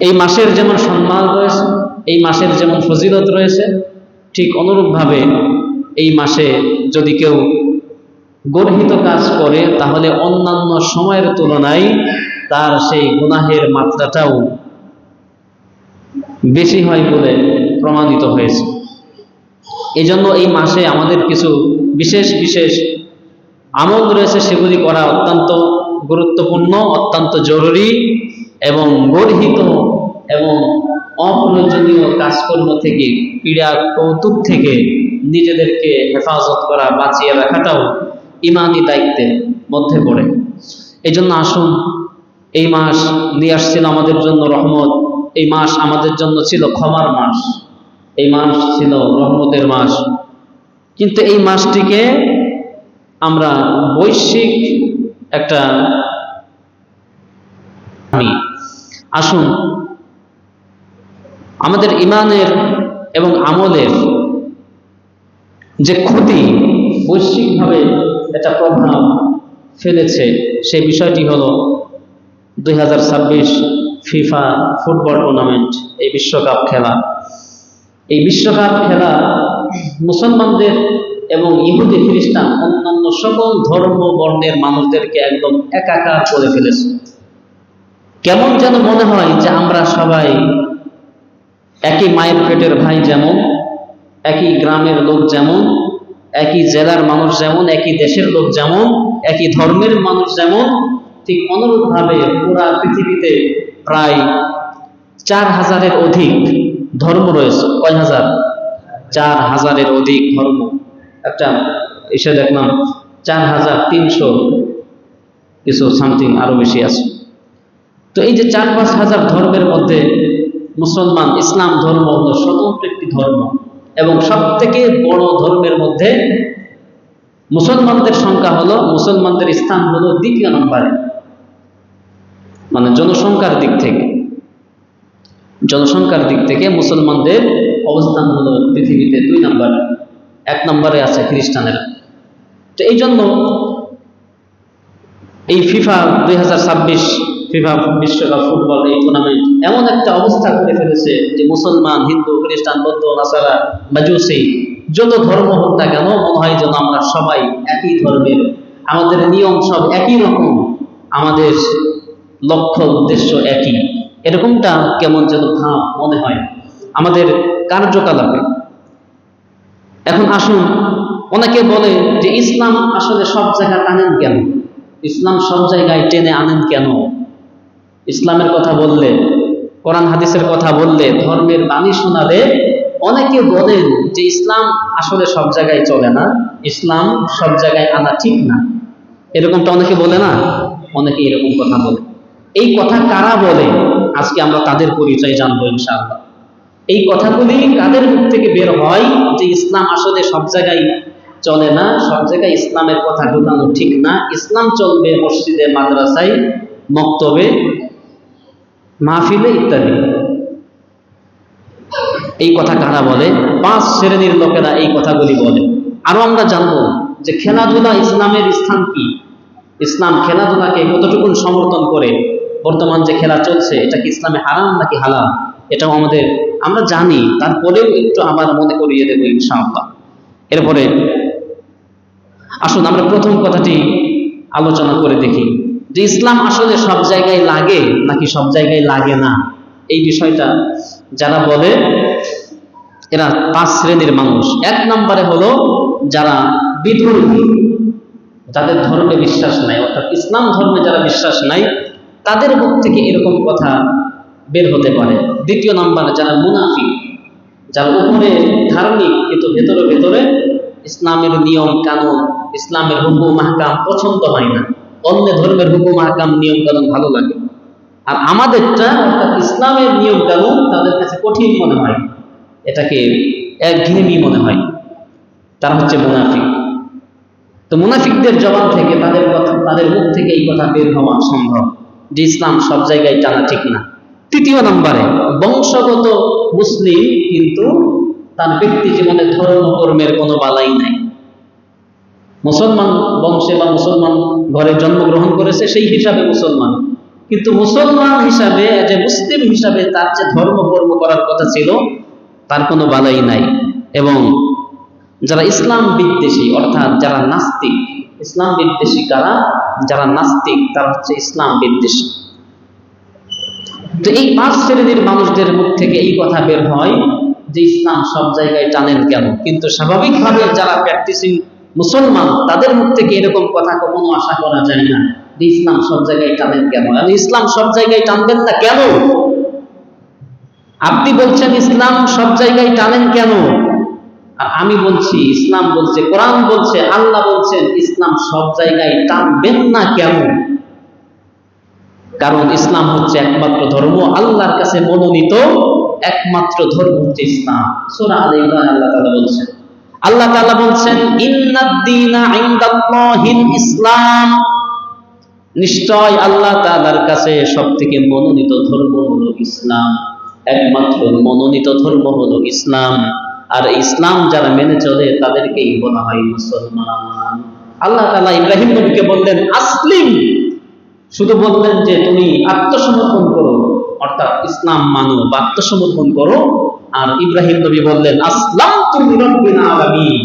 এই মাসের যেমন সম্মান রয়েছে, এই মাসের যেমন ফজিলত রয়েছে, ঠিক অনুরূপভাবে এই মাসে যদি কেউ গর্হিত কাজ করে তাহলে অন্যান্য সময়ের তুলনায় তার সেই গুনাহের মাত্রাটাও বেশি হয় বলে প্রমাণিত হয়েছে। এই জন্য এই মাসে আমাদের কিছু বিশেষ বিশেষ আমল রয়েছে, সেগুলি করা অত্যন্ত গুরুত্বপূর্ণ, অত্যন্ত জরুরি, এবং গর্হিত এবং অপ্রয়োজনীয় কাজকর্ম থেকে, ক্রীড়া কৌতুক থেকে নিজেদেরকে হেফাজত করা, বাঁচিয়ে রাখাটাও ইমানি দায়িত্বের মধ্যে পড়ে। এই জন্য আসুন, এই মাস নিয়ে আসছিল আমাদের জন্য রহমত, এই মাস আমাদের জন্য ছিল ক্ষমার মাস, এই মাস ছিল রহমতের মাস। কিন্তু এই মাসটিকে আমরা বৈশ্বিক একটা, আসুন আমাদের ইমানের এবং আমলের যে ক্ষতি বৈশ্বিকভাবে এটা প্রভাব ফেলেছে, সেই বিষয়টি হলো 2026 ফিফা ফুটবল টুর্নামেন্ট, এই বিশ্বকাপ খেলা। এই বিশ্বকাপ খেলা মুসলমানদের এবং ইহুদি খ্রিস্টান অন্যান্য সকল ধর্ম বর্ণের মানুষদেরকে একদম একাকার করে ফেলেছে। কেমন যেন মনে হয় যে আমরা সবাই একই মায়ের পেটের ভাই, যেমন একই গ্রামের লোক, যেমন একই জেলার মানুষ, যেমন একই দেশের লোক, যেমন একই ধর্মের মানুষ, যেমন ঠিক অনুরূপভাবে পুরা পৃথিবীতে প্রায় 4000-এর অধিক ধর্ম রয়েছে। কয় হাজার? 4000-এর অধিক ধর্ম। একটা এসে দেখলাম 4300 কিছু সামথিং, আরো বেশি আছে। তো এই যে 4-5 হাজার ধর্মের মধ্যে মুসলমান, ইসলাম ধর্ম হলো স্বতন্ত্র একটি ধর্ম, এবং সব থেকে বড় ধর্মের মধ্যে মুসলমানদের সংখ্যা হলো, মুসলমানদের স্থান হলো 2য় নম্বরে, মানে জনসংখ্যার দিক থেকে মুসলমানদের অবস্থান হলো পৃথিবীতে 2 নম্বরে, 1 নম্বরে আছে খ্রিস্টানেরা। তো এই জন্য এই ফিফা 2026 ফিফা বিশ্বকাপ ফুটবল এই টুর্নামেন্ট এমন একটা অবস্থা করে ফেলেছে যে মুসলমান, হিন্দু, খ্রিস্টান, বৌদ্ধ, নাসারা, মাজুসি, যত ধর্ম হোক না কেন, মনে হয় যেন আমরা সবাই একই ধর্মের, আমাদের নিয়ম সব একই রকম, আমাদের লক্ষ্য উদ্দেশ্য একই, এরকমটা কেমন যেন ভাব মনে হয় আমাদের কার্যকলাপে। এখন আসুন, অনেকে বলে যে ইসলাম আসলে সব জায়গায় টানেন কেন, ইসলাম সব জায়গায় টেনে আনেন কেন? ইসলামের কথা বললে, কোরআন হাদিসের কথা বললে, ধর্মের বাণী শোনালে অনেকে বলেন যে ইসলাম আসলে সব জায়গায় চলে না, ইসলাম সব জায়গায় আনা ঠিক না। এরকমটা অনেকে বলে না? অনেকে এরকম কথা বলে। এই কথা কারা বলে, আজকে আমরা তাদের পরিচয় জানবো ইনশাআল্লাহ। এই কথাগুলি কাদের মুখ থেকে বের হয় যে ইসলাম আসলে সব জায়গায় চলে না, সব জায়গায় ইসলামের কথা ঢুকানো ঠিক না, ইসলাম চলবে মসজিদে, মাদ্রাসায়, মক্তবে, মাহফিলে ইত্যাদি। এই কথা কারা বলে? 5 শ্রেণীর লোকেরা এই কথাগুলি বলে। আরো আমরা জানবো যে খেলাধুলা ইসলামের স্থান কি, ইসলাম খেলাধুলাকে কতটুকু সমর্থন করে, বর্তমান যে খেলা চলছে এটা কি ইসলামে হারাম নাকি হালাল, এটাও আমরা জানি, তারপরেও একটু আবার মনে করিয়ে দেবো ইনশাআল্লাহ। এরপরে আসুন আমরা প্রথম কথাটি আলোচনা করে দেখি যে ইসলাম আসলে সব জায়গায় লাগে নাকি সব জায়গায় লাগে না। এই বিষয়টা যারা বলে এরা 5 শ্রেণীর মানুষ। 1 নম্বরে হলো যারা বিধর্মী, যাদের ধর্মে বিশ্বাস নাই, অর্থাৎ ইসলাম ধর্মে যারা বিশ্বাস নাই, তাদের মুখ থেকে এরকম কথা বের হতে পারে। 2য় নম্বরে যারা মুনাফিক, যারা উপরে ধার্মিক কিন্তু ভেতরে ভেতরে ইসলামের নিয়ম কানুন, ইসলামের হুকুম আহকাম পছন্দ হয় না, অন্য ধর্মের হুকুম আহকাম নিয়ম কানুন ভালো লাগে, আর আমাদেরটা অর্থাৎ ইসলামের নিয়ম কানুন তাদের কাছে কঠিন মনে হয়, এটাকে একঘেয়েমি মনে হয়, তারা হচ্ছে মুনাফিক। তো মুনাফিকদের জবান থেকে, তাদের মুখ থেকে এই কথা বের হওয়া সম্ভব যে ইসলাম সব জায়গায় টানা ঠিক না। 3য় নম্বরে বংশগত মুসলিম কিন্তু তার ব্যক্তি জীবনে ধর্ম কর্মের কোনো বালাই নাই, মুসলমান বংশে বা মুসলমান ঘরে জন্মগ্রহণ করেছে, সেই হিসাবে মুসলমান, কিন্তু মুসলমান হিসাবে, যে মুসলিম হিসাবে তার যে ধর্ম কর্ম করার কথা ছিল তার কোনো বালাই নাই। এবং যারা ইসলাম বিদ্বেষী, অর্থাৎ যারা নাস্তিক, ইসলাম বিদ্বেষী কারা? যারা নাস্তিক তারা হচ্ছে ইসলাম বিদ্বেষী। তো এই 5 শ্রেণীর মানুষদের মুখ থেকে এই কথা বের হয় যে ইসলাম সব জায়গায় টানেন কেন? কিন্তু স্বাভাবিকভাবে যারা প্র্যাকটিসিং মুসলমান তাদের মুখ থেকে এরকম কথা কখনো আশা করা যায় না যে ইসলাম সব জায়গায় টানেন কেন। আর ইসলাম সব জায়গায় টানবেন না কেন? আপনি বলছেন ইসলাম সব জায়গায় টানেন কেন, আর আমি বলছি, ইসলাম বলছে, কোরআন বলছে, আল্লাহ বলছেন ইসলাম সব জায়গায় টানবেন না কেন? কারণ ইসলাম হচ্ছে একমাত্র ধর্ম, আল্লাহর কাছে মনোনীত একমাত্র ধর্ম হচ্ছে ইসলাম। সূরা আলে ইমরান আল্লাহ তাআলা বলছেন ইন্নাদ-দীনা ইনদাল্লাহিল ইসলাম, নিশ্চয় আল্লাহ তাআলার কাছে সবথেকে মনোনীত ধর্ম হলো ইসলাম, একমাত্র মনোনীত ধর্ম হলো ইসলাম। আর ইসলাম যারা মেনে চলে তাদেরকেই বলা হয় মুসলমান। আল্লাহ তাআলা ইব্রাহিম নবীকে বললেন আসলিম, শুধু বললেন যে তুমি আত্মসমর্পণ করো, অর্থাৎ ইসলাম মানো বা আত্মসমর্পণ করো। আর ইব্রাহিম নবী বললেন আসলামতু লিরাব্বিল আলামিন,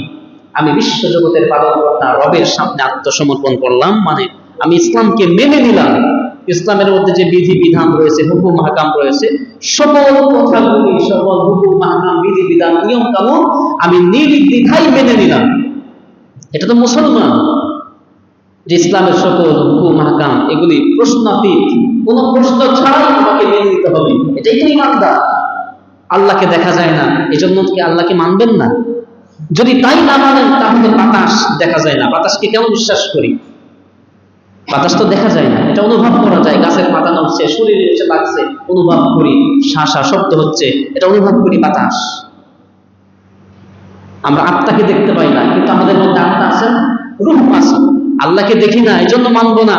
আমি বিশ্ব জগতের পালনকর্তা রবের সামনে আত্মসমর্পণ করলাম, মানে আমি ইসলামকে মেনে নিলাম। ইসলামের মধ্যে যে বিধি বিধান রয়েছে, হুকুম হাকাম রয়েছে, সকল কথাগুলি, সকল হুকুম হাকাম, বিধি বিধান, নিয়ম কানুন আমি নির্দ্বিধায় মেনে নিলাম। এটা তো মুসলমান, যে ইসলামের সকল হুকুম হাকাম এগুলি প্রশ্নাতীত, কোন প্রশ্ন ছাড়াই আমাকে মেনে নিতে হবে, এটাই তো ইমানদার। আল্লাহকে দেখা যায় না, এজন্য কি আল্লাহকে মানবেন না? যদি তাই না মানেন তাহলে বাতাস দেখা যায় না, বাতাসকে কেমন বিশ্বাস করি? বাতাস তো দেখা যায় না, এটা অনুভব করা যায়। গাছের পাতা নড়ছে, শরীরে এসে লাগছে, অনুভব করি। শাঁসা শব্দ হচ্ছে, এটা অনুভব করি বাতাস। আমরা আত্মাকে দেখতে পাই না, কিন্তু আমাদের মধ্যে আত্মা আছে, রূহ আছে। আল্লাহকে দেখি না, এই জন্য মানবো না।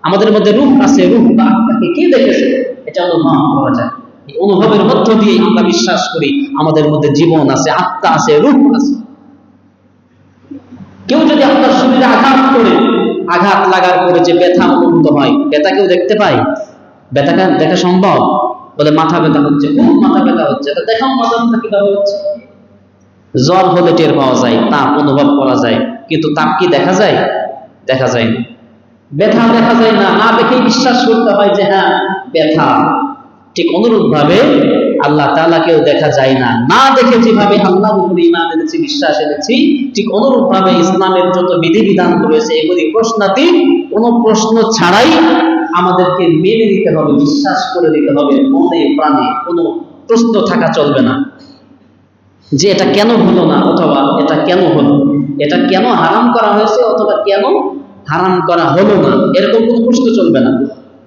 আমাদের মধ্যে রূহ আছে, রূহ বা আত্মাকে কে দেখেছে? এটা অনুভব করা যায়। এই অনুভবের মধ্য দিয়ে আমরা বিশ্বাস করি আমাদের মধ্যে জীবন আছে, আত্মা আছে, রূহ আছে। কেউ যদি আপনার শরীরে আঘাত করে, আঘাত লাগার পরে যে ব্যথা অনুভূত হয়, ব্যথা কেউ দেখতে পায়? ব্যথাটা দেখা সম্ভব? বলে মাথা ব্যথা হচ্ছে, খুব মাথা ব্যথা হচ্ছে, এটা দেখাও মাথা ব্যথা কিভাবে হচ্ছে? জ্বর হলে টের পাওয়া যায়, তাপ অনুভব করা যায়, কিন্তু তাপ কি দেখা যায়? দেখা যায় না। ব্যথা দেখা যায় না, না দেখেই বিশ্বাস করতে হয় যে হ্যাঁ ব্যথা। ঠিক অনুরূপ ভাবে আল্লাহ তাআলাকেও দেখা যায় না, না দেখে যেভাবে আল্লাহর উপরে ঈমান এনেছি, বিশ্বাস এনেছি, ঠিক অনুরূপ ভাবে ইসলামের যত বিধিবিধান রয়েছে এগুলি প্রশ্নাতীত, কোনো প্রশ্ন ছাড়াই আমাদেরকে মেনে নিতে হবে, বিশ্বাস করে নিতে হবে। মনে প্রাণে কোনো প্রশ্ন থাকা চলবে না যে এটা কেন হলো না, অথবা এটা কেন হলো, এটা কেন হারাম করা হয়েছে, অথবা কেন হারাম করা হলো না, এরকম কোনো প্রশ্ন চলবে না।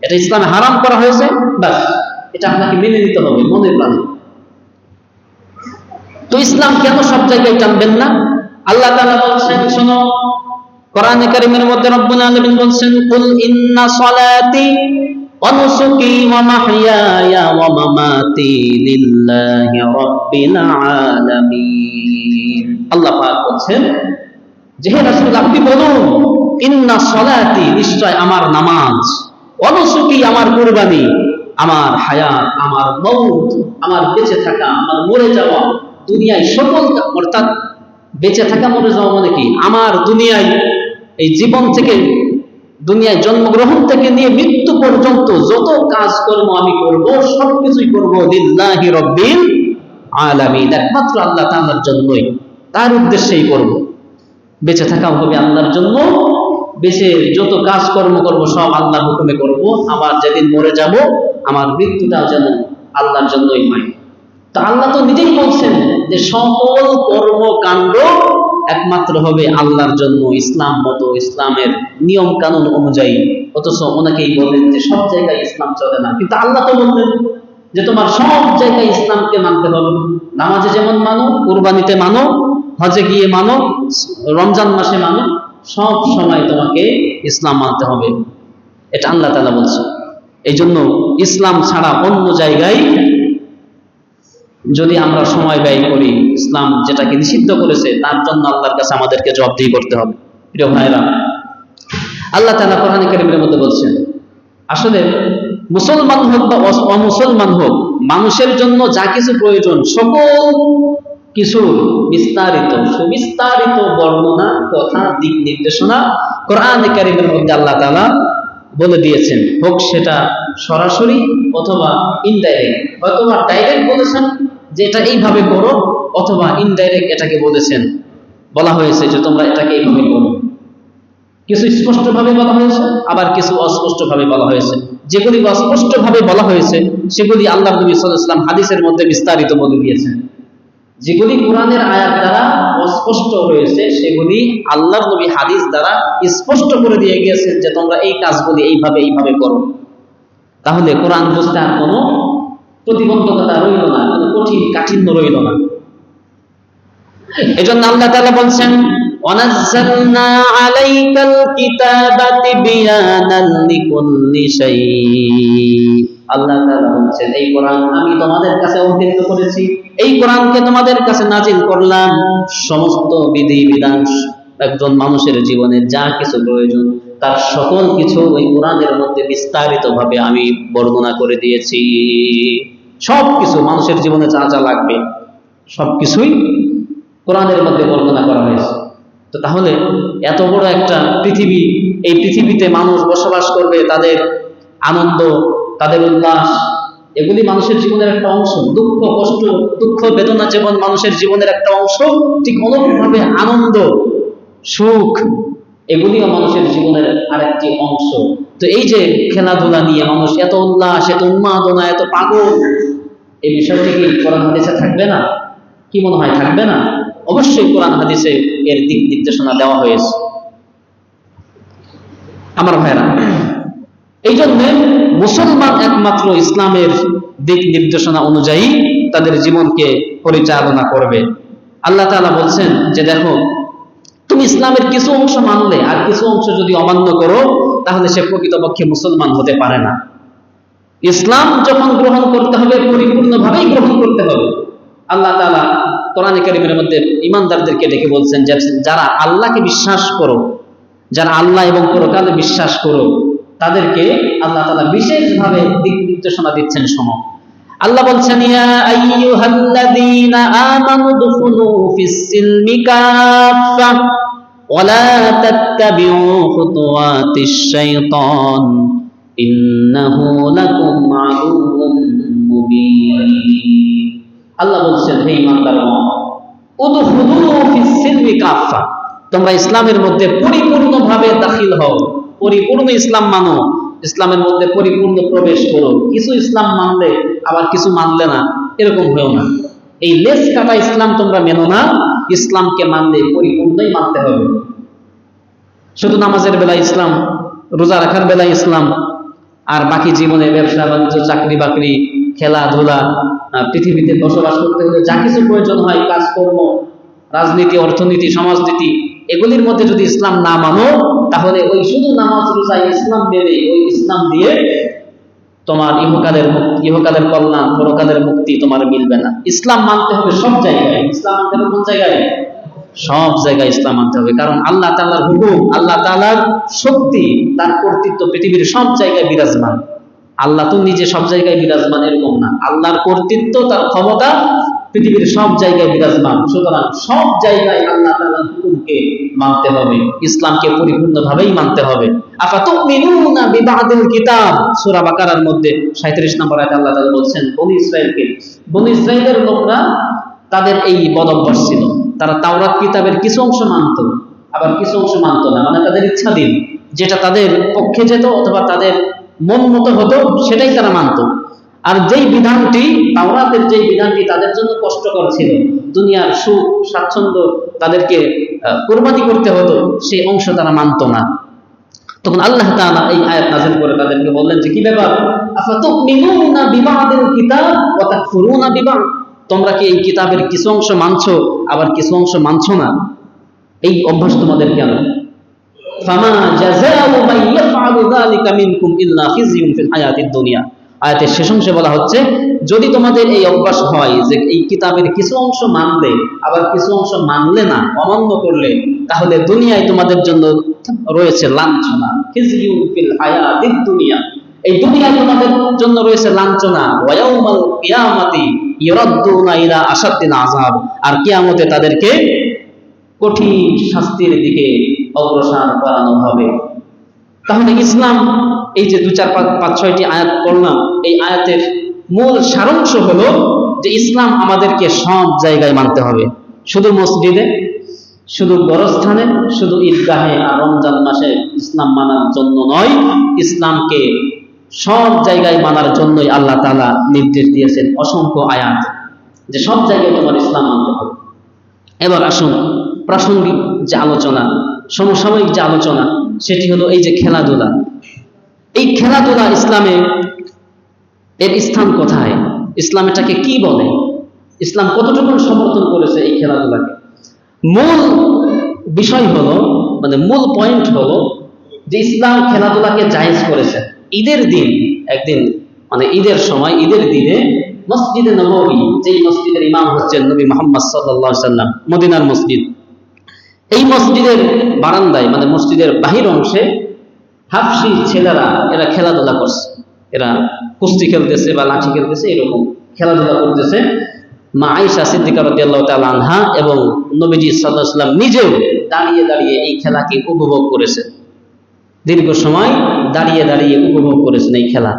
এটা ইসলামে হারাম করা হয়েছে, ব্যাস এটা আপনাকে মেনে নিতে হবে মনে প্রাণে। তো ইসলাম কেন সব জায়গায় টানবেন না? আল্লাহ তাআলা বলছেন, শোনো, কোরআনে কারীমের মধ্যে রব্বুল আলামিন বলছেন কুল ইন্না সলাতি ওয়া নুসুকি ওয়া মাহইয়ায়া ওয়া মামাতি লিল্লাহি রাব্বিল আলামিন। আল্লাহ পাক বলছেন যে হে রাসূল আপনি বলুন ইন্না সলাতি, নিশ্চয় আমার নামাজ, ওয়া নুসুকি আমার কুরবানি, আমার হায়াত, আমার মওত, আমার বেঁচে থাকা, আমার মরে যাওয়া, দুনিয়ায় সকল, অর্থাৎ বেঁচে থাকা মরে যাওয়া মানে কি? আমার দুনিয়ায় এই জীবন থেকে, দুনিয়ায় জন্মগ্রহণ থেকে নিয়ে মৃত্যু পর্যন্ত যত কাজকর্ম আমি করব সবকিছুই করব লিল্লাহি রাব্বিল আলামিন, একমাত্র আল্লাহ তাআলার জন্যই, তার উদ্দেশ্যেই করব। বেঁচে থাকা হবে আল্লাহর জন্য, বেঁচে যত কাজকর্ম করব সব আল্লাহর হুকুমে করব। আবার যেদিন মরে যাব আমার মৃত্যুটাও যেন আল্লাহর জন্যই হয়। তো আল্লাহ তো নিজেই বলছেন যে সকল কর্মকাণ্ড একমাত্র হবে আল্লাহর জন্য, ইসলাম মতো, ইসলামের নিয়ম কানুন অনুযায়ী। অথচ ওনাকেই বলেন যে সব জায়গায় ইসলাম চলে না, কিন্তু আল্লাহ তো বললেন যে তোমার সব জায়গায় ইসলামকে মানতে হবে। নামাজে যেমন মানো, কুরবানিতে মানো, হজে গিয়ে মানো, রমজান মাসে মানো, সব সময় তোমাকে ইসলাম মানতে হবে, এটা আল্লাহ তাআলা বলছে। এই জন্য ইসলাম ছাড়া অন্য জায়গায় যদি আমরা সময় ব্যয় করি, ইসলাম যেটাকে নিষিদ্ধ করেছে তার জন্য আল্লাহর কাছে আমাদেরকে জবাবদিহি করতে হবে। প্রিয় ভাইরা, আল্লাহ তাআলা কোরআনে কারীমের মধ্যে বলছেন আসলে মুসলমান হোক বা অমুসলমান হোক, মানুষের জন্য যা কিছু প্রয়োজন সকল কিছু বিস্তারিত সুবিস্তারিত বর্ণনা, কথা, দিক নির্দেশনা কোরআনে কারীমের মধ্যে আল্লাহ তাআলা বলে দিয়েছেন। হোক সেটা সরাসরি অথবা ইনডাইরেক্ট, অথবা ডাইরেক্ট বলেছেন যে এটা এইভাবে করো, অথবা ইনডাইরেক্ট এটাকে বলেছেন, বলা হয়েছে যে তোমরা এটাকে এইভাবে করো। কিছু স্পষ্টভাবে বলা হয়েছে, আবার কিছু অস্পষ্টভাবে বলা হয়েছে। যেগুলি অস্পষ্টভাবে বলা হয়েছে সেগুলি আল্লাহ নবী সাল্লাল্লাহু আলাইহি ওয়াসাল্লাম হাদিসের মধ্যে বিস্তারিত বলে দিয়েছেন। যেগুলি কোরআনের আয়াত দ্বারা অস্পষ্ট রয়েছে সেগুলি আল্লাহর নবী হাদিস দ্বারা স্পষ্ট করে দিয়ে গিয়েছেন যে তোমরা এই কাজগুলি এইভাবে এইভাবে করো। তাহলে কোরআন বুঝতে আর কোনো প্রতিবন্ধকতা রইল না, কোনো কঠিন কাঠিন্য রইল না। এজন্য আল্লাহ তাআলা বলছেন, وَنَزَّلْنَا عَلَيْكَ الْكِتَابَ تِبْيَانًا لِكُلِّ شَيْءٍ। আল্লাহ তাআলা বলছেন এই কোরআন আমি তোমাদের কাছে অবতীর্ণ করেছি, এই কোরআনকে তোমাদের কাছে নাজিল করলাম সমস্ত বিধি বিধান, একজন মানুষের জীবনে যা কিছু প্রয়োজন তার সকল কিছু ওই কোরআনের মধ্যে বিস্তারিতভাবে আমি বর্ণনা করে দিয়েছি। সব কিছু মানুষের জীবনে যা যা লাগবে সবকিছুই কোরআনের মধ্যে বর্ণনা করা হয়েছে। তো তাহলে এত বড় একটা পৃথিবী, এই পৃথিবীতে মানুষ বসবাস করবে, তাদের আনন্দ, তাদের উল্লাস, এগুলি মানুষের জীবনের একটা অংশ। দুঃখ কষ্ট, দুঃখ বেদনা যেমন মানুষের জীবনের একটা অংশ, ঠিক অনুরূপভাবে আনন্দ সুখ এগুলিও মানুষের জীবনের আরেকটি অংশ। তো এই যে খেলাধুলা নিয়ে মানুষ এত উল্লাস, এত উন্মাদনা, এত পাগল, এই বিষয়টি কি কোরআন হাদিসে থাকবে না? কি মনে হয় থাকবে না? অবশ্যই কোরআন হাদিসে এর দিক নির্দেশনা দেওয়া হয়েছে আমার ভাইরা। এই জন্য মুসলমান একমাত্র ইসলামের দিক নির্দেশনা অনুযায়ী তাদের জীবনকে পরিচালনা করবে। আল্লাহ তাআলা বলছেন যে দেখো, তুমি ইসলামের কিছু অংশ মানলে আর কিছু অংশ যদি অমান্য করো তাহলে সে প্রকৃতপক্ষে মুসলমান হতে পারে না। ইসলাম যখন গ্রহণ করতে হবে পরিপূর্ণভাবেই গ্রহণ করতে হবে। আল্লাহ তাআলা কোরআনে কারীমের মধ্যে ঈমানদারদেরকে ডেকে বলছেন যে যারা আল্লাহকে বিশ্বাস করো, যারা আল্লাহ এবং পরকালে বিশ্বাস করো, তাদেরকে আল্লাহ তাআলা বিশেষভাবে দিক নির্দেশনা দিচ্ছেন। শোনো, আল্লাহ বলছেন ইয়া আইয়ুহাল্লাযীনা আমানু দুখুলু ফিস-সিলমি কাফা ওয়া লা তাত্তাবিউ খুতুওয়াতিশ শাইতান ইন্নাহু লাকুম আদুউম মুবিন। আল্লাহ বলছেন হে ঈমানদারগণ, উদখুলু ফিস-সিলমি কাফা, তোমরা ইসলামের মধ্যে পরিপূর্ণভাবে দাখিল হও, পরিপূর্ণ ইসলাম মানো, ইসলামের মধ্যে পরিপূর্ণ প্রবেশ করো। কিছু ইসলাম মানলে আবার কিছু মানলে না, এরকম হয়েও না। এই লেস কাটা ইসলাম তোমরা মেনো না, ইসলামকে মানলে পরিপূর্ণই মানতে হবে। শুধু নামাজের বেলায় ইসলাম, রোজা রাখার বেলায় ইসলাম, আর বাকি জীবনে ব্যবসা বাণিজ্য, চাকরি বাকরি, খেলাধুলা, পৃথিবীতে বসবাস করতে হলে যা কিছু প্রয়োজন হয়, কাজকর্ম, রাজনীতি, অর্থনীতি, সমাজনীতি, এগুলির মধ্যে যদি ইসলাম না মানো তাহলে ওই শুধু নামাজ রোজা ইসলাম মেনে ওই ইসলাম দিয়ে তোমার ইহকালের কল্যাণ, পরকালের মুক্তি তোমার মিলবে না। ইসলাম মানতে হবে সব জায়গায়। ইসলাম মানতে হবে কোন জায়গায়? সব জায়গায় ইসলাম মানতে হবে। কারণ আল্লাহ তাআলার হুকুম, আল্লাহ তাআলার শক্তি, তার কর্তৃত্ব পৃথিবীর সব জায়গায় বিরাজমান। আল্লাহ তো নিজে সব জায়গায় বিরাজমান এরকম না, আল্লাহর কর্তৃত্ব, তার ক্ষমতা পৃথিবীর সব জায়গায় বিরাজমান। সুতরাং সব জায়গায় আল্লাহ তাআলার হুকুমকে মানতে হবে, ইসলামকে পরিপূর্ণভাবেই মানতে হবে। আফাতুমিনুনা বিবাদিল কিতাব, সূরা বাকারার মধ্যে 37 নম্বর আয়াতে আল্লাহ তাআলা বলছেন বনী ইসরাইলের লোকরা তাদের এই বদঅভ্যাস ছিল, তারা তাওরাত কিতাবের কিছু অংশ মানত আবার কিছু অংশ মানত না। মানে তাদের ইচ্ছাধীন, যেটা তাদের পক্ষে যেত অথবা তাদের মন মতো হতো সেটাই তারা মানত। আর যেই বিধানটি, তাওরাতের যেই বিধানটি তাদের জন্য কষ্টকর ছিল, দুনিয়ার সুখ স্বাচ্ছন্দ্য তাদেরকে কুরবানি করতে হতো, সেই অংশ তারা মানত না। তখন আল্লাহ তাআলা এই আয়াত নাযিল করে তাদেরকে বললেন যে কি ব্যাপার, আফাতুমিনুনা বিবাদিল কিতাব ওয়া তাকফুরুনা বিবাদ, তোমরা কি এই কিতাবের কিছু অংশ মানছো আবার কিছু অংশ মানছো না? এই অভ্যাস তোমাদের কেন? ফামা জাযাউ মান ইয়াফআলু যালিকা মিনকুম ইল্লা খিযয়ুন ফিল হায়াতিদ দুনিয়া। আয়াতের শেষ অংশে বলা হচ্ছে যদি তোমাদের এই অভ্যাস হয় যে এই কিতাবের কিছু অংশ মানলে আবার কিছু অংশ মানলে না, অমান্য করলে, তাহলে দুনিয়ায় তোমাদের জন্য রয়েছে লাঞ্ছনা। খিযয়ুন ফিল হায়াতিদ দুনিয়া, এই দুনিয়ায় তোমাদের জন্য রয়েছে লাঞ্ছনা, ওয়া ইয়াউমাল কিয়ামাতি ইউরাদ্দুনা ইলা আশাদ্দিল আযাব, আর কিয়ামতে তাদেরকে কঠিন শাস্তির দিকে অগ্রসর করানো হবে। তাহলে ইসলাম, এই যে 2, 4, 5, 6টি আয়াত পড়লাম, এই আয়াতের মূল সারাংশ হলো যে ইসলাম আমাদেরকে সব জায়গায় মানতে হবে, শুধু মসজিদে, শুধু গোরস্থানে, শুধু ঈদগাহে আর রমজান মাসে ইসলাম মানার জন্য নয়, ইসলামকে সব জায়গায় মানার জন্যই আল্লাহ তাআলা নির্দেশ দিয়েছেন অসংখ্য আয়াত, যে সব জায়গায় তোমার ইসলাম মানতে হবে। এবার আসুন প্রাসঙ্গিক যে আলোচনা, সমসাময়িক যে আলোচনা, সেটি হলো এই যে খেলাধুলা। এই খেলাধুলা ইসলামে এর স্থান কোথায়? ইসলাম এটাকে কি বলে? ইসলাম কতটুকু সমর্থন করেছে এই খেলাধুলাকে? মূল বিষয় হলো, মানে মূল পয়েন্ট হলো যে ইসলাম খেলাধুলাকে জায়েজ করেছে। ঈদের দিন, একদিন মানে ঈদের সময়, ঈদের দিনে মসজিদে নববী, যেই মসজিদের ইমাম হচ্ছেন নবী মুহাম্মদ সাল্লাল্লাহু আলাইহি সাল্লাম, মদিনার মসজিদ, এই মসজিদের বারান্দায় মানে মসজিদের বাহির অংশে হাফসি ছেলেরা এরা খেলাধুলা করছে, এরা কুস্তি খেলতেছে বা লাঠি খেলতেছে, এরকম খেলাধুলা করতেছে। মা আয়েশা সিদ্দিকা রাদিয়াল্লাহু তাআলা আনহা এবং নবীজি সাল্লাল্লাহু আলাইহি ওয়াসাল্লাম নিজেও দাঁড়িয়ে দাঁড়িয়ে এই খেলাকে উপভোগ করেছে, দীর্ঘ সময় দাঁড়িয়ে দাঁড়িয়ে উপভোগ করেছেন এই খেলা।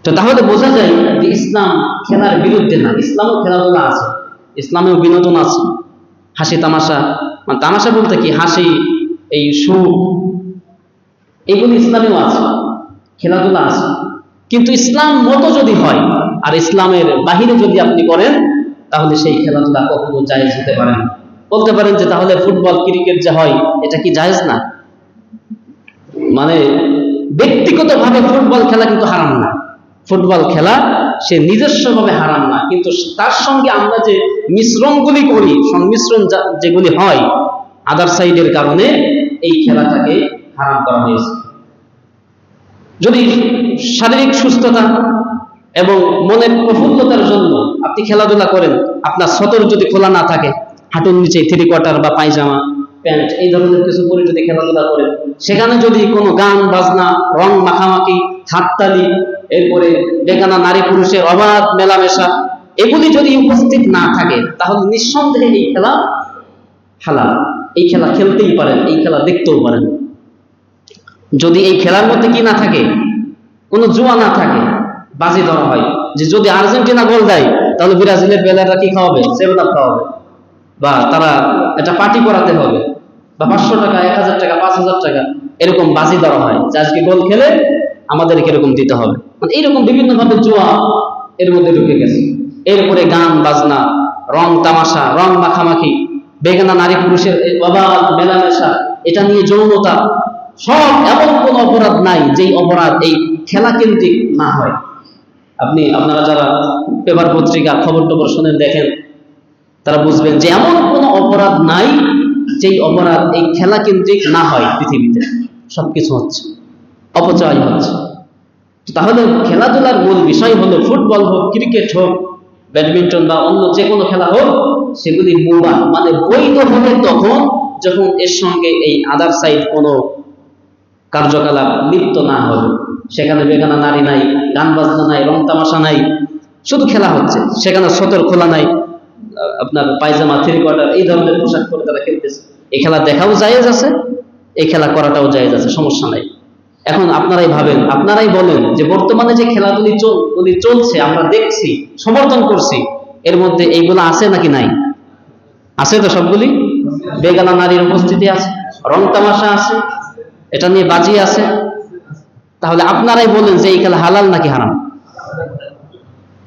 তো তাহলে বোঝা যায় যে ইসলাম খেলার বিরুদ্ধে না, ইসলামও খেলাধুলা আছে, ইসলামেও বিনোদন আছে, হাসি তামাশা, মানে তামাশা বলতে কি, হাসি, এই সুখ, এগুলি ইসলামেও আছে, খেলাধুলা আছে। কিন্তু ইসলাম মতো যদি হয় আর ইসলামের বাহিরে যদি আপনি করেন, তাহলে সেই খেলাধুলা কখনো জায়েজ হতে পারে না। বলতে পারেন যে তাহলে ফুটবল ক্রিকেট যে হয় এটা কি জায়েজ না? মানে ব্যক্তিগতভাবে ফুটবল খেলা কিন্তু হারাম না, ফুটবল খেলা সে নিজস্বভাবে হারাম না, কিন্তু তার সঙ্গে আমরা যে মিশ্রণগুলি করি, সংমিশ্রণ যেগুলি হয় আদার সাইডের কারণে, এই খেলাটাকে হারাম করা হয়েছে। যদি শারীরিক সুস্থতা এবং মনের প্রফুল্লতার জন্য আপনি খেলাধুলা করেন, আপনার সতর যদি খোলা না থাকে, হাঁটুর নিচে 3/4 বা পায়জামা প্যান্ট এই ধরনের কিছু পরে যদি খেলাধুলা করেন, সেখানে যদি কোনো গান বাজনা, রং মাখামাখি, হাততালি, এরপরে বেগানা নারী পুরুষের অবাধ মেলামেশা, এগুলি যদি উপস্থিত না থাকে, তাহলে নিঃসন্দেহে এই খেলা হালাল, এই খেলা খেলতেই পারেন, এই খেলা দেখতেও পারেন। যদি এই খেলার মধ্যে কি না থাকে, কোনো জুয়া না থাকে, বাজি ধরা হয় যে যদি আর্জেন্টিনা গোল দেয় তাহলে ব্রাজিলের প্লেয়াররা কি খাওয়াবে, 7 আপ খাওয়াবে, বা তারা এটা পার্টি করাতে হবে, বা 500 টাকা, 1000 টাকা, 5000 টাকা, এরকম বাজি ধরা হয় যে আজকে গোল খেলে আমাদের এরকম দিতে হবে। মানে এইরকম বিভিন্ন ভাবে জুয়া এর মধ্যে ঢুকে গেছে। এরপরে গান বাজনা, রং তামাশা, রং মাখামাখি, বেগানা নারী পুরুষের অবাধ মেলামেশা, এটা নিয়ে যৌনতা, সব, এমন কোন অপরাধ নাই যেই অপরাধ এই খেলা কেন্দ্রিক না হয়। আপনারা যারা পেপার পত্রিকা খবর টবর শোনেন, দেখেন, তারা বুঝবেন যে এমন কোন অপরাধ নাই যেই অপরাধ এই খেলা কেন্দ্রিক না হয়। পৃথিবীতে সবকিছু হচ্ছে, অপচয় হচ্ছে। তাহলে খেলাধুলার মূল বিষয় হলো ফুটবল হোক, ক্রিকেট হোক, ব্যাডমিন্টন বা অন্য যে কোনো খেলা হোক, সেগুলি মুবাহ, মানে বৈধ হবে তখন যখন এর সঙ্গে এই আদার সাইড কোনো কার্যকলাপ লিপ্ত না হবে। সেখানে বেগানা নারী নাই, গান বাজনা নাই, রং তামাশা নাই, শুধু খেলা হচ্ছে, সেখানে সতর খোলা নাই, আপনার পায়জামা 3/4 এই ধরনের পোশাক পরে তারা খেলতেছে। এই খেলা দেখাও জায়েজ আছে, এই খেলা করাটাও জায়েজ আছে, সমস্যা নাই। এখন আপনারাই ভাবেন, আপনারাই বলেন যে বর্তমানে যে খেলাধুলি চলছে, আমরা দেখছি, সমর্থন করছি, এর মধ্যে এইগুলো আছে নাকি নাই? আছে তো, সবগুলি। বেগানা নারীর উপস্থিতি আছে, রং তামাশা আছে, এটা নিয়ে বাজি আছে। তাহলে আপনারাই বলেন যে এই খেলা হালাল নাকি হারাম?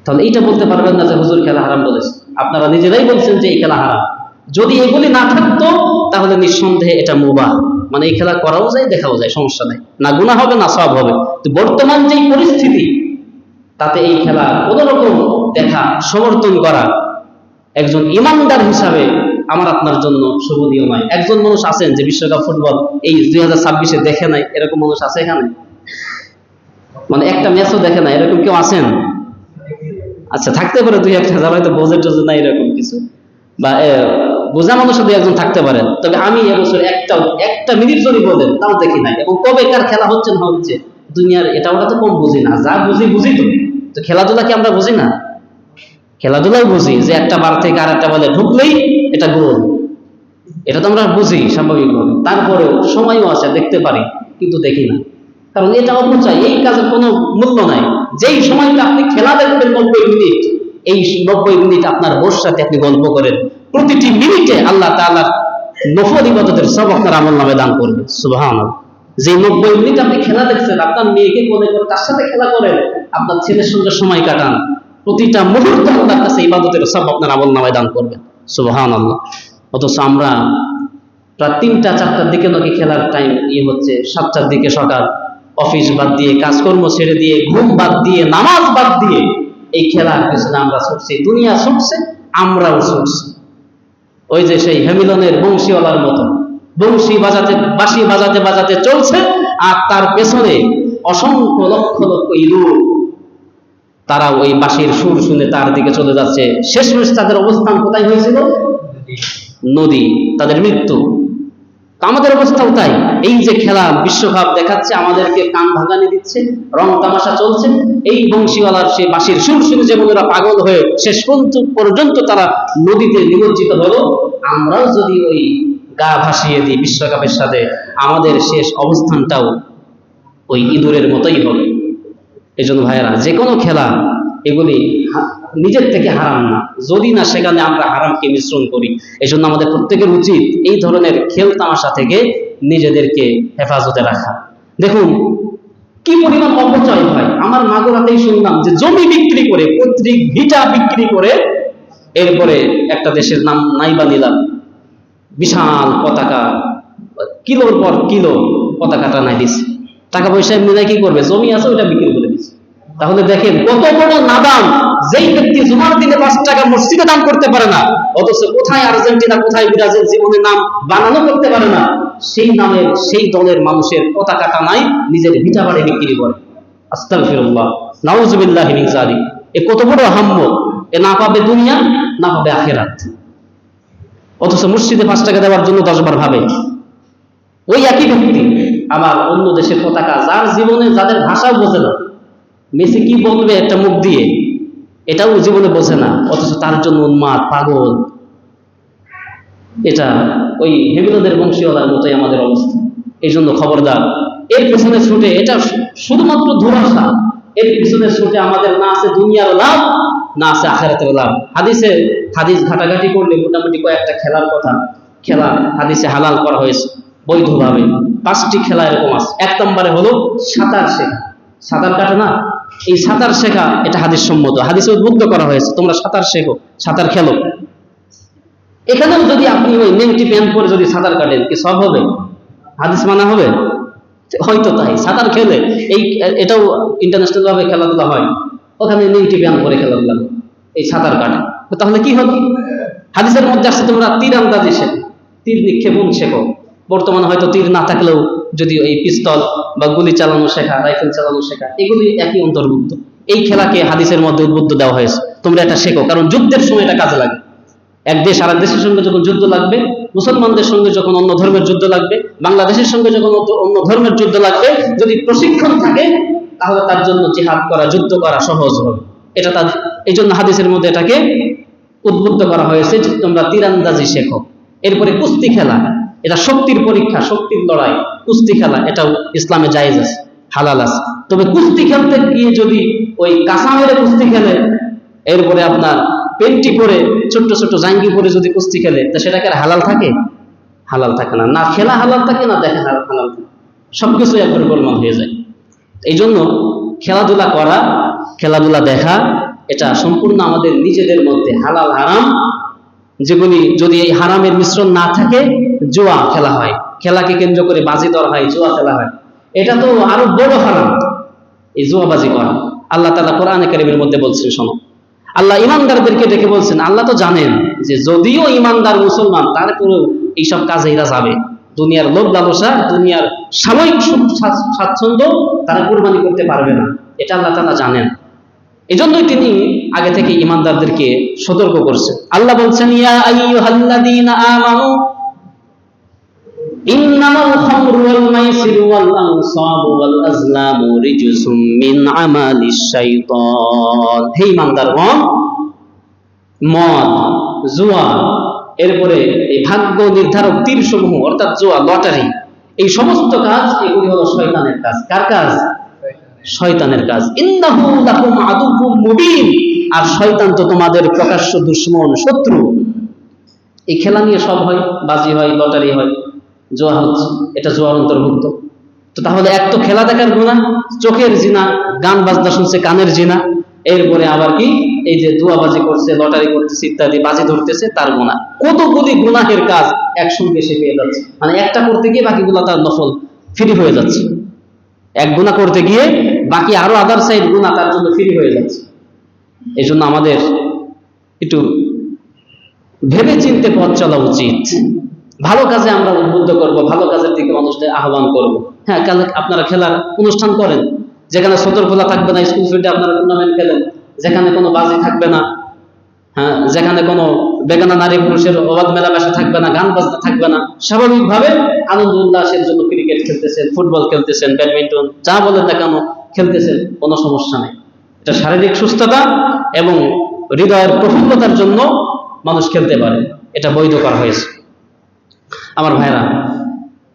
তাহলে এইটা বলতে পারবেন না যে হুজুর খেলা হারাম বলেছে। আপনারা নিজেরাই বলছেন যে এই খেলা হারাম। যদি এগুলি না থাকতো তাহলে নিঃসন্দেহে এটা মুবাহ, মানে এই খেলা করাও যায়, দেখাও যায়, সমস্যা নাই, না গুনাহ হবে না সওয়াব হবে। তো বর্তমান যে পরিস্থিতি, তাতে এই খেলা কোনো রকম দেখা, সমর্থন করা একজন ইমানদার হিসাবে আমার আপনার জন্য শোভনীয় নয়। একজন মানুষ আছেন যে বিশ্বকাপ ফুটবল এই 2026-এ দেখে নাই, এরকম মানুষ আছে এখানে? মানে একটা ম্যাচও দেখে নাই, এরকম কেউ আছেন? আচ্ছা, থাকতে পারে 2-1 যারা হয়তো বোঝে টোঝে না, এরকম কিছু, বা বোঝা মানুষ 2-1 থাকতে পারেন। তবে আমি এবছর একটা মিনিট যদি বলেন তাও দেখি নাই। এবং কবে কার খেলা হচ্ছে না হচ্ছে দুনিয়ার এটা ওটা তো কম বুঝি না, যা বুঝি বুঝি তো খেলাধুলা কি আমরা বুঝি না? খেলাধুলাই বুঝি যে একটা বার থেকে আর একটা বলে ঢুকলেই এটা গোল, এটা তো আমরা বুঝি স্বাভাবিকভাবে। তারপরেও সময়ও আছে, দেখতে পারি, কিন্তু দেখি না, কারণ এটা অপচয়, এই কাজের কোনো মূল্য নাই। যেই সময়টা আপনি খেলা দেখবেন 90 মিনিট, এই 90 মিনিট আপনার বোর সাথে আপনি গল্প করেন, প্রতিটি মিনিটে আল্লাহ তাআলার নফল ইবাদতের সব আপনার আমলনামায় দান করবে। সুবহানাল্লাহ। যে 90 মিনিট আপনি খেলা দেখছেন, আপনার মেয়েকে কোলে করে তার সাথে খেলা করেন, আপনার ছেলের সঙ্গে সময় কাটান, প্রতিটা মুহূর্তে আল্লাহর কাছে ইবাদতের সব আপনার আমলনামায় দান করবে। সুবহানাল্লাহ। অথচ আমরা প্রায় 3টা-4টার দিকে নাকি খেলার টাইম হচ্ছে, 7টার দিকে সকাল, অফিস বাদ দিয়ে, কাজকর্ম ছেড়ে দিয়ে, ঘুম বাদ দিয়ে, নামাজ বাদ দিয়ে এই খেলার পেছনে আমরা ছুটছি। দুনিয়া ছুটছে, আমরাও ছুটছি। ওই যে সেই হ্যামিলনের বংশীওয়ালার মতো বাঁশি বাজাতে বাজাতে চলছে, আর তার পেছনে অসংখ্য লক্ষ লক্ষ ইঁদুর, তারা ওই বাঁশির সুর শুনে তার দিকে চলে যাচ্ছে। শেষমেশ তাদের অবস্থান কোথায় হয়েছিল? নদী, তাদের মৃত্যু। আমাদের অবস্থাও তাই। এই যে খেলা, বিশ্বকাপ দেখাচ্ছে, আমাদেরকে কান ভাঙানি দিচ্ছে, রং তামাশা চলছে, এই বংশীওয়ালার সেই বাঁশির সুর শুনে যেমন ওরা পাগল হয়ে শেষ পর্যন্ত তারা নদীতে নিমজ্জিত হলো, আমরাও যদি ওই গা ভাসিয়ে দিই বিশ্বকাপের সাথে, আমাদের শেষ অবস্থানটাও ওই ইঁদুরের মতোই হবে। এই জন্য ভাইয়েরা, যে কোনো খেলা এগুলি নিজের থেকে হারাম না, যদি না সেখানে আমরা হারামকে মিশ্রণ করি। এই জন্য আমাদের প্রত্যেকের উচিত এই ধরনের খেল তামাশা থেকে নিজেদেরকে হেফাজতে রাখা। দেখুন কি পরিমাণ অপচয় হয়। আমার মাগুরাতেই শুনলাম যে জমি বিক্রি করে, পৈতৃক ভিটা বিক্রি করে, এরপরে একটা দেশের নাম নাইবা নিলাম, বিশাল পতাকা, কিলোর পর কিলো পতাকা টানাই দিচ্ছে। টাকা পয়সা মিলাই কি করবে? জমি আছে, ওইটা বিক্রি করে দিচ্ছে। তাহলে দেখেন কত বড় নাদান, যেই ব্যক্তি জুমার দিনে 5 টাকা মসজিদে দান করতে পারে না, অথচ কোথায় আর্জেন্টিনা, কোথায় ব্রাজিল জীবনে নাম বানানো করতে পারে না, সেই নামের সেই দলের মানুষের পতাকা টানায় নিজের ভিটা বাড়ি বিক্রি করে। আস্তাগফিরুল্লাহ, নাউযুবিল্লাহি মিন যালিক। এ কত বড় হাম্ম! এ না পাবে দুনিয়া, না পাবে আখিরাত, অথচ মসজিদে 5 টাকা দেওয়ার জন্য 10 বার ভাবে। ওই একই ব্যক্তি আবার অন্য দেশের পতাকা, যার জীবনে, যাদের ভাষাও বোঝে না, মেসি কি বলবে একটা মুখ দিয়ে, এটাও জীবনে বোঝে না, অথচ তার জন্য উন্মাদ, পাগল। এটা ওই হেমিলদের বংশীওয়ালার মতোই আমাদের অবস্থা। এই জন্য খবরদার, এর পেছনে ছুটে, এটা শুধুমাত্র ধুরাশা, এর পিছনে ছুটে আমাদের না আছে দুনিয়ার লাভ, না আছে আখিরাতের লাভ। হাদিস ঘাটাঘাটি করলে মোটামুটি কয়েকটা খেলার কথা, খেলা হাদিসে হালাল করা হয়েছে বৈধভাবে। 5টি খেলা এরকম আছে। 1 নম্বরে হলো সাঁতার শেখা। সাঁতার কাটে না, এই সাঁতার শেখা, এটা হাদিস সম্মত, হাদিসে উদ্বুদ্ধ করা হয়েছে, তোমরা সাঁতার শেখো, সাঁতার খেলো। এখানেও যদি আপনি ওই নেংটি প্যান্ট পরে যদি সাঁতার কাটেন, কি সব হবে? হাদিস মানা হবে? হয়তো তাই। সাঁতার খেলে এটাও ইন্টারন্যাশনাল ভাবে খেলাধুলা হয়, ওখানে নেংটি প্যান্ট পরে খেলাধুলা, এই সাঁতার কাটে, তাহলে কি হবে? হাদিসের মধ্যে আসছে তোমরা তীর আন্দাজি শেখো, তীর নিক্ষেপণ শেখো। বর্তমানে হয়তো তীর না থাকলেও যদি এই পিস্তল বা গুলি চালানো শেখা, রাইফেল চালানো শেখা, এগুলি একই অন্তর্ভুক্ত। এই খেলাকে হাদিসের মধ্যে উদ্বুদ্ধ দেওয়া হয়েছে, তোমরা এটা শেখো, কারণ যুদ্ধের সময় এটা কাজে লাগে। এক দেশ আর এক দেশের সঙ্গে যখন যুদ্ধ লাগবে, মুসলমানদের সঙ্গে যখন অন্য ধর্মের যুদ্ধ লাগবে, বাংলাদেশের সঙ্গে যখন অন্য ধর্মের যুদ্ধ লাগবে, যদি প্রশিক্ষণ থাকে, তাহলে তার জন্য জিহাদ করা, যুদ্ধ করা সহজ হবে। এটা তাদের, এই জন্য হাদিসের মধ্যে এটাকে উদ্বুদ্ধ করা হয়েছে যে তোমরা তীরন্দাজি শেখো। এরপরে কুস্তি খেলা, এটা শক্তির পরীক্ষা, শক্তির লড়াই। কুস্তি খেলা এটাও ইসলামে জায়েজ আছে, হালাল আছে। তবে কুস্তি খেলতে গিয়ে যদি ওই কাঁচা মেরে কুস্তি খেলে, এরপরে আপনার পেন্টি পরে, ছোট্ট ছোট্ট জাঙ্গি পরে যদি কুস্তি খেলে, তা সেটাকে আর হালাল থাকে? হালাল থাকে না। না খেলা হালাল থাকে, না দেখা হালাল থাকে, সবকিছু একবার গোলমাল হয়ে যায়। এই জন্য খেলাধুলা করা, খেলাধুলা দেখা, এটা সম্পূর্ণ আমাদের নিজেদের মধ্যে হালাল হারাম, যেগুলি যদি এই হারামের মিশ্রণ না থাকে, জুয়া খেলা হয়, খেলাকে কেন্দ্র করে বাজি ধরা হয়, জুয়া খেলা হয়, এটা তো আরো বড় হারাম, এই জুয়াবাজি করা। আল্লাহ তাআলা কোরআনে কারীমের মধ্যে বলছেন, শোনো, আল্লাহ ইমানদারদেরকে ডেকে বলছেন, আল্লাহ তো জানেন যে যদিও ইমানদার মুসলমান, তারপরেও এইসব কাজে এরা যাবে। দুনিয়ার লোভ লালসা, দুনিয়ার সাময়িক স্বাচ্ছন্দ্য তারা কুরবানি করতে পারবে না, এটা আল্লাহ তাআলা জানেন। এজন্যই তিনি আগে থেকে ইমানদারদেরকে সতর্ক করছেন। আল্লাহ বলছেন, ইয়া আইয়ুহাল্লাযীনা আমানু ইন্নামাল খামরু ওয়াল মাইসিরু ওয়াল আনসাবু ওয়াল আজলামু রিজসুম মিন আমালিশ শাইতান। হে ইমানদারগণ, মদ, জুয়া, এরপরে এই ভাগ্য নির্ধারক তীরসমূহ অর্থাৎ জুয়া, লটারি, এই সমস্ত কাজ এগুলি হলো শয়তানের কাজ। কার কাজ? শয়তানের কাজ। ইন্নাহু লাকুম আদুউম মুবিন, আর শয়তান তো তোমাদের প্রকাশ্য দুশমন, শত্রু। এই খেলা নিয়ে সব হয়, বাজি হয়, লটারি হয়, জুয়া হচ্ছে, এটা জুয়ার অন্তর্ভুক্ত। তো তাহলে এক তো খেলা দেখার গুনাহ, চোখের জিনা, গান বাজনা শুনছে কানের জিনা, এরপরে আবার কি এই যে জুয়াবাজি করছে, লটারি করতেছে ইত্যাদি, বাজি ধরতেছে, তার গুনাহ। কতগুলি গুনাহের কাজ একসঙ্গে সে পেয়ে যাচ্ছে, মানে একটা করতে গিয়ে বাকিগুলো তার নফল ফ্রি হয়ে যাচ্ছে। এক গুনাহ করতে গিয়ে বাকি আরো আদার সাইড গুনাহ তার জন্য ফ্রি হয়ে যাচ্ছে। এই জন্য আমাদের একটু ভেবে চিনতে পথ চলা উচিত। ভালো কাজে আমরা উদ্বুদ্ধ করব, ভালো কাজের দিকে মানুষদের আহ্বান করব। হ্যাঁ, কালে আপনারা খেলার অনুষ্ঠান করেন, যেখানে সতর্কতা থাকবে না, স্কুল ফিল্ডে আপনারা টুর্নামেন্ট খেলেন, যেখানে কোনো বাজি থাকবে না, হ্যাঁ, যেখানে কোনো বেগানা নারী পুরুষের অবাধ মেলামেশা থাকবে না, গান বাজনা থাকবে না, স্বাভাবিকভাবে আনন্দ উল্লাসের জন্য ক্রিকেট খেলতেছেন, ফুটবল খেলতেছেন, ব্যাডমিন্টন, যা বলেন না কেন খেলতেছেন, কোনো সমস্যা নেই। এটা শারীরিক সুস্থতা এবং হৃদয়ের প্রফুল্লতার জন্য মানুষ খেলতে পারে, এটা বৈধ করা হয়েছে। আমার ভাইরা,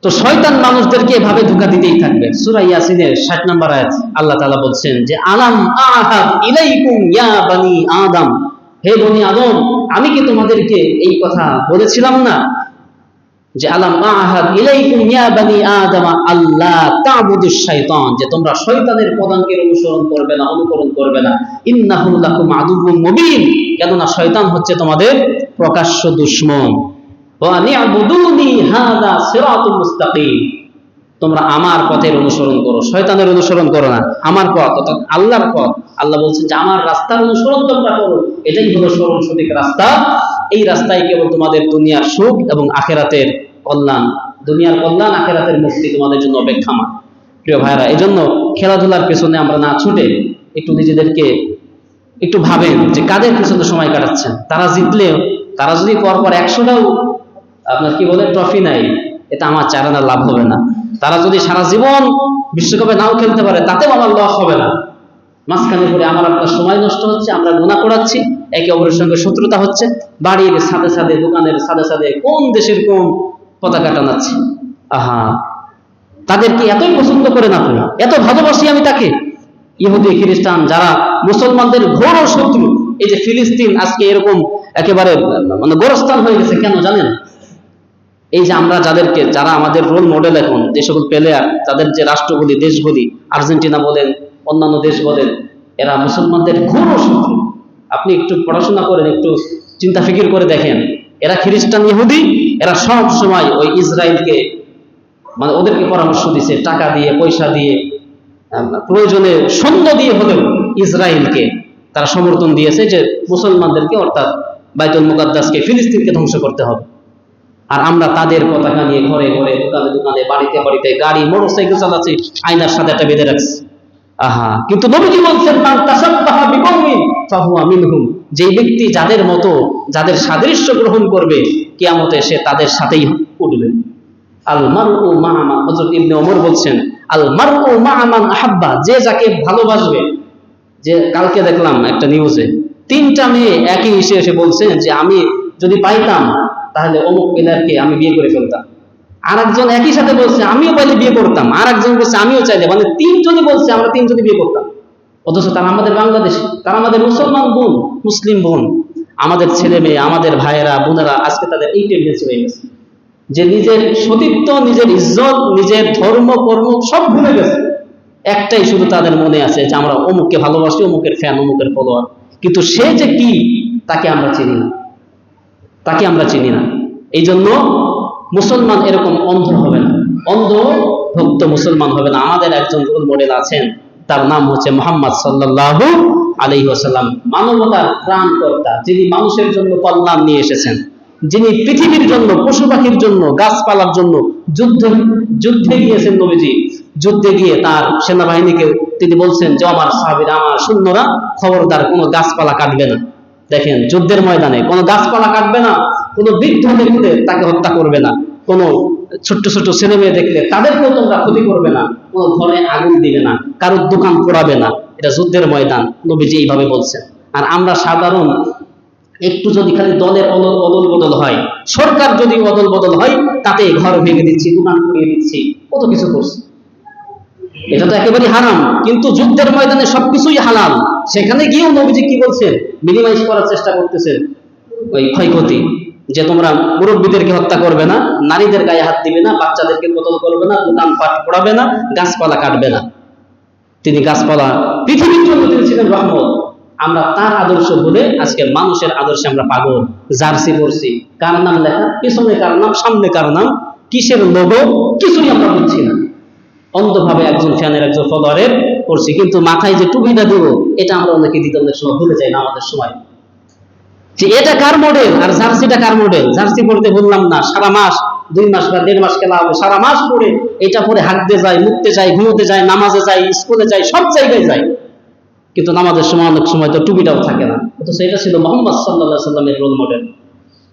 তো শয়তান মানুষদেরকে এভাবে ধোঁকা দিতেই থাকবে। সূরা ইয়াসিনের 60 নম্বর আয়াত আল্লাহ তাআলা বলছেন যে আলাম আহাদ ইলাইকুম ইয়া বানি আদম, হে বনি আদম, আমি কি তোমাদেরকে এই কথা বলেছিলাম না যে আলাম আহাদ ইলাইকুম ইয়া বানি আদম আল্লাহ তা'বুদুশ শাইতান, যে তোমরা শয়তানের পদাঙ্কের অনুসরণ করবে না, অনুকরণ করবে না। ইন্নাহু লাকুম আদুউম মুবিন, কেননা শয়তান হচ্ছে তোমাদের প্রকাশ্য দুশমন। ওয়া নি'বুদুনি হাযা সিরাতুল মুস্তাকিম, তোমরা আমার পথের অনুসরণ করো, শয়তানের অনুসরণ করো না, আমার পথ অর্থাৎ আল্লাহর পথ। আল্লাহ বলছেন যে আমার রাস্তার অনুসরণ তোমরা করো, এটাই হলো সরল সঠিক রাস্তা। এই রাস্তায় কেবল তোমাদের দুনিয়ার সুখ এবং আখিরাতের কল্যাণ, দুনিয়ার কল্যাণ, আখিরাতের মুক্তি তোমাদের জন্য অপেক্ষামান। প্রিয় ভাইরা, এজন্য খেলাধুলার পেছনে আমরা না ছুটে একটু নিজেদেরকে একটু ভাবেন যে কাদের পেছনে সময় কাটাচ্ছেন। তারা জিতলেও, তারা যদি পরপর 100টাও আপনার কি বলে ট্রফি নাই, এটা আমার চারানা লাভ হবে না। তারা যদি সারা জীবন বিশ্বকাপে নাও খেলতে পারে, তাতেও আমার লস হবে না। মাঝখানে করে আমার আপনার সময় নষ্ট হচ্ছে, আমরা গুনাহ করাচ্ছি, একে অপরের সঙ্গে শত্রুতা হচ্ছে, বাড়ির সাথে সাথে, দোকানের সাথে সাথে কোন দেশের কোন পতাকা টানাচ্ছি। আহা, তাদেরকে এতই পছন্দ করে না, এত ভালোবাসি আমি তাকে। ইহুদি খ্রিস্টান যারা মুসলমানদের ঘোর শত্রু, এই যে ফিলিস্তিন আজকে এরকম একেবারে মানে গোরস্থান হয়ে গেছে, কেন জানেন? এই যে আমরা যাদেরকে, যারা আমাদের রোল মডেল এখন, যে সকল প্লেয়ার, তাদের যে রাষ্ট্রগুলি, দেশগুলি, আর্জেন্টিনা বলেন, অন্যান্য দেশ বলেন, এরা মুসলমানদের ঘোর শত্রু। আপনি একটু পড়াশোনা করেন, একটু চিন্তা ফিকির করে দেখেন, এরা খ্রিস্টান ইহুদি, এরা সব সময় ওই ইসরায়েলকে, মানে ওদেরকে পরামর্শ দিছে, টাকা দিয়ে, পয়সা দিয়ে, প্রয়োজনে সৈন্য দিয়ে হলেও ইসরায়েলকে তারা সমর্থন দিয়েছে যে মুসলমানদেরকে অর্থাৎ বাইতুল মুকাদ্দাসকে, ফিলিস্তিনকে ধ্বংস করতে হবে। আর আমরা তাদের পতাকা নিয়ে ঘরে ঘরে, দোকানে দোকানে, বাড়িতে বাড়িতে, গাড়ি মোটরসাইকেল চালাচ্ছি, আয়নার সাথে একটা বেঁধে রাখছি। আহা, কিন্তু নবীজি বলছেন মান তাশাব্বাহা বিকওমিন ফাহুয়া মিনহুম, যে ব্যক্তি যাদের মতো, যাদের সাদৃশ্য গ্রহণ করবে, কিয়ামতে সে তাদের সাথেই উঠবে। আল মারউ মা মান, হযরত ইবনে ওমর বলছেন আল মারউ মা মান আহাব্বা, যে যাকে ভালোবাসবে। যে কালকে দেখলাম একটা নিউজে 3টা মেয়ে একই এসে বলছেন যে আমি যদি পাইতাম তাহলে অমুক প্লেয়ারকে আমি বিয়ে করে ফেলতাম। আর একজন একই সাথে বলছে আমিও পাইলে বিয়ে করতাম, আর একজন বলছে আমিও চাইলে, মানে 3জনই বলছে আমরা 3জনই বিয়ে করতাম। অথচ তারা আমাদের বাংলাদেশে, তারা আমাদের মুসলমান বোন, মুসলিম বোন, আমাদের ছেলে মেয়ে, আমাদের ভাইয়েরা, বোনেরা, আজকে তাদের এই টেন্ডেন্সি হয়ে গেছে যে নিজের সতীত্ব, নিজের ইজ্জত, নিজের ধর্ম কর্ম সব ভুলে গেছে। একটাই শুধু তাদের মনে আছে যে আমরা অমুককে ভালোবাসি, অমুকের ফ্যান, অমুকের ফলোয়ার, কিন্তু সে যে কি তাকে আমরা চিনি না, তাকে আমরা চিনি না। এই জন্য মুসলমান এরকম অন্ধ হবে না, অন্ধ ভক্ত মুসলমান হবে না। আমাদের একজন রোল মডেল আছেন, তার নাম হচ্ছে মুহাম্মদ সাল্লাল্লাহু আলাইহি ওয়াসাল্লাম, মানবতার ত্রাণকর্তা, যিনি মানুষের জন্য কল্যাণ নিয়ে এসেছেন, যিনি পৃথিবীর জন্য, পশু পাখির জন্য, গাছপালার জন্য যুদ্ধে গিয়েছেন। নবীজি যুদ্ধে গিয়ে তার সেনাবাহিনীকে তিনি বলছেন যে আমার সাহাবীরা, আমার সৈন্যরা, খবরদার কোনো গাছপালা কাটবে না। দেখেন, যুদ্ধের ময়দানে কোনো গাছপালা কাটবে না, কোনো বৃদ্ধ ব্যক্তিদের তাকে হত্যা করবে না, কোনো ছোট্ট ছোট্ট ছেলে মেয়ে দেখলে তাদেরকেও তোমরা ক্ষতি করবে না, কোনো ঘরে আগুন দিবে না, কারোর দোকান পোড়াবে না। এটা যুদ্ধের ময়দান, নবীজি এইভাবে বলছেন। আর আমরা সাধারণ একটু যদি খালি দলের অদল বদল হয়, সরকার যদি অদল বদল হয়, তাতে ঘর ভেঙে দিচ্ছি, দোকান পুড়িয়ে দিচ্ছি, কত কিছু করছি। এটা তো একেবারে হারাম। কিন্তু যুদ্ধের ময়দানে সবকিছুই হালাল। সেখানে গিয়েও নবীজি কি বলছেন? মিনিমাইজ করার চেষ্টা করতেছেন ওই ক্ষয়ক্ষতি, যে তোমরা মুরব্বীদেরকে হত্যা করবে না, নারীদের গায়ে হাত দিবে না, বাচ্চাদেরকে কতল করবে না, দোকান পাট পোড়াবে না, গাছপালা কাটবে না। তিনি গাছপালা, পৃথিবীর জন্য তিনি ছিলেন রহমত। আমরা তার আদর্শ বলে আজকে মানুষের আদর্শে আমরা পাগল। জার্সি পরছি, কার নাম লেখা, পিছনে কার নাম, সামনে কার নাম, কিসের লোগো, কিছুই আমরা বুঝছি না। অন্ধভাবে একজন ফ্যানের, একজন ফলোয়ারের করছি, কিন্তু মাথায় যে টুপিটা দেব, এটা আমরা অনেকে দিতে অনেক সময় ভুলে যাই না আমাদের সময়, যে এটা কার মডেল আর জার্সিটা কার মডেল। জার্সি পড়তে বললাম না, সারা মাস, 2 মাস বা 1.5 মাস খেলা হবে, সারা মাস পরে এটা পরে হাঁটতে যায়, মুততে যায়, ঘুমোতে যায়, নামাজে যায়, স্কুলে যায়, সব জায়গায় যায়, কিন্তু নামাজের সময় অনেক সময় তো টুপিটাও থাকে না। অথচ এটা ছিল মুহাম্মদ সাল্লাল্লাহু আলাইহি সাল্লামের রোল মডেল।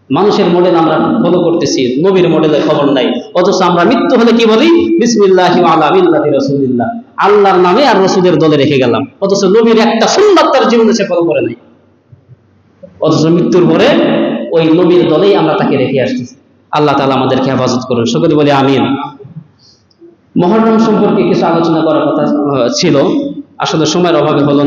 মানুষের মডেল আমরা ফলো করতেছি, নবীর মডেলের খবর নাই। অথচ আমরা মৃত্যু হলে কি বলি? বিসমিল্লাহি ওয়া আলা মিল্লাতি রাসূলিল্লাহ, আল্লাহর নামে আর রাসূলের দলে রেখে গেলাম। অথচ নবীর একটা সুন্নাত তার জীবনে সে ফলো করে নাই। অথচ মৃত্যুর পরে ওই নবীর দলেই আমরা তাকে রেখে আসতেছি। আল্লাহ তাআলা আমাদেরকে হেফাজত করুন, সকলে বলি আমিন। মুহররম সম্পর্কে কিছু আলোচনা করার কথা ছিল, আসলে সময়ের অভাবে হলো না।